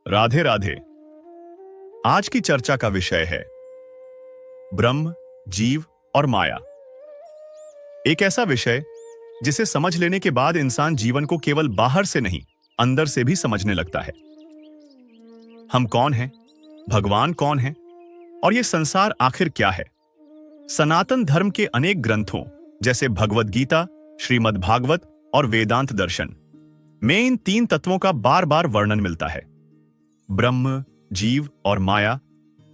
राधे राधे। आज की चर्चा का विषय है ब्रह्म, जीव और माया। एक ऐसा विषय जिसे समझ लेने के बाद इंसान जीवन को केवल बाहर से नहीं, अंदर से भी समझने लगता है। हम कौन हैं, भगवान कौन है और यह संसार आखिर क्या है। सनातन धर्म के अनेक ग्रंथों जैसे भगवद गीता, श्रीमद् भागवत और वेदांत दर्शन में इन तीन तत्वों का बार बार वर्णन मिलता है। ब्रह्म, जीव और माया।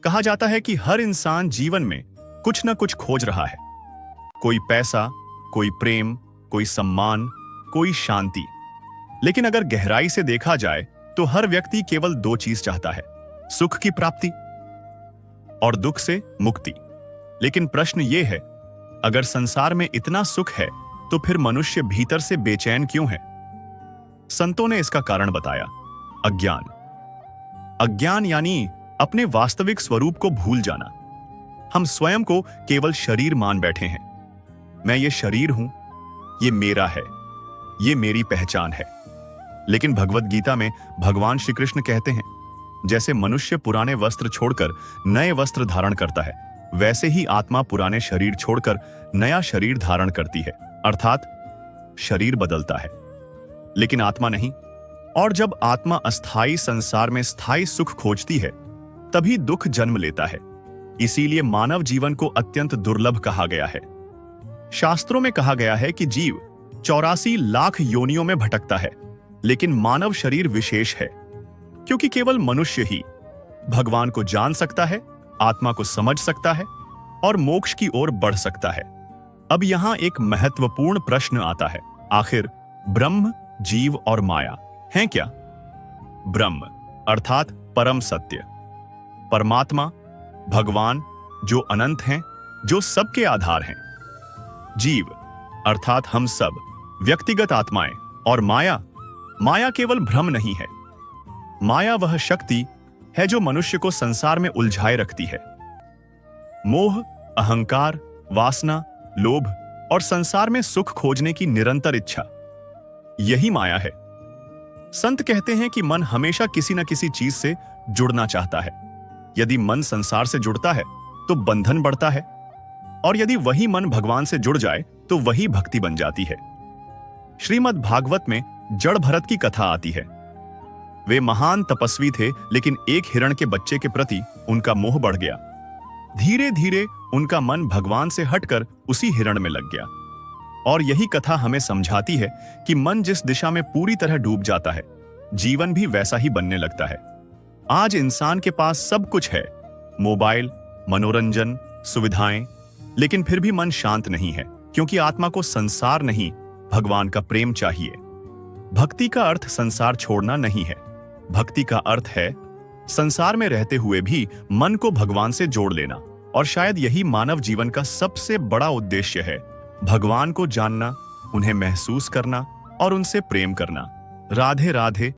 कहा जाता है कि हर इंसान जीवन में कुछ न कुछ खोज रहा है। कोई पैसा, कोई प्रेम, कोई सम्मान, कोई शांति। लेकिन अगर गहराई से देखा जाए तो हर व्यक्ति केवल दो चीज चाहता है, सुख की प्राप्ति और दुख से मुक्ति। लेकिन प्रश्न यह है, अगर संसार में इतना सुख है तो फिर मनुष्य भीतर से बेचैन क्यों है। संतों ने इसका कारण बताया, अज्ञान। अज्ञान यानी अपने वास्तविक स्वरूप को भूल जाना। हम स्वयं को केवल शरीर मान बैठे हैं। मैं ये शरीर हूं, ये मेरा है, ये मेरी पहचान है। लेकिन भगवद गीता में भगवान श्री कृष्ण कहते हैं, जैसे मनुष्य पुराने वस्त्र छोड़कर नए वस्त्र धारण करता है, वैसे ही आत्मा पुराने शरीर छोड़कर नया शरीर धारण करती है। अर्थात शरीर बदलता है लेकिन आत्मा नहीं। और जब आत्मा अस्थाई संसार में स्थायी सुख खोजती है तभी दुख जन्म लेता है। इसीलिए मानव जीवन को अत्यंत दुर्लभ कहा गया है। शास्त्रों में कहा गया है कि जीव 84 लाख योनियों में भटकता है, लेकिन मानव शरीर विशेष है क्योंकि केवल मनुष्य ही भगवान को जान सकता है, आत्मा को समझ सकता है और मोक्ष की ओर बढ़ सकता है। अब यहां एक महत्वपूर्ण प्रश्न आता है, आखिर ब्रह्म, जीव और माया हैं क्या। ब्रह्म अर्थात परम सत्य, परमात्मा, भगवान जो अनंत हैं, जो सबके आधार हैं। जीव अर्थात हम सब, व्यक्तिगत आत्माएं। और माया, माया केवल भ्रम नहीं है। माया वह शक्ति है जो मनुष्य को संसार में उलझाए रखती है। मोह, अहंकार, वासना, लोभ और संसार में सुख खोजने की निरंतर इच्छा, यही माया है। संत कहते हैं कि मन हमेशा किसी न किसी चीज से जुड़ना चाहता है। यदि मन संसार से जुड़ता है तो बंधन बढ़ता है, और यदि वही मन भगवान से जुड़ जाए तो वही भक्ति बन जाती है। श्रीमद् भागवत में जड़ भरत की कथा आती है। वे महान तपस्वी थे, लेकिन एक हिरण के बच्चे के प्रति उनका मोह बढ़ गया। धीरे धीरे उनका मन भगवान से हटकर उसी हिरण में लग गया। और यही कथा हमें समझाती है कि मन जिस दिशा में पूरी तरह डूब जाता है, जीवन भी वैसा ही बनने लगता है। आज इंसान के पास सब कुछ है, मोबाइल, मनोरंजन, सुविधाएं, लेकिन फिर भी मन शांत नहीं है, क्योंकि आत्मा को संसार नहीं, भगवान का प्रेम चाहिए। भक्ति का अर्थ संसार छोड़ना नहीं है। भक्ति का अर्थ है संसार में रहते हुए भी मन को भगवान से जोड़ लेना। और शायद यही मानव जीवन का सबसे बड़ा उद्देश्य है, भगवान को जानना, उन्हें महसूस करना और उनसे प्रेम करना। राधे राधे।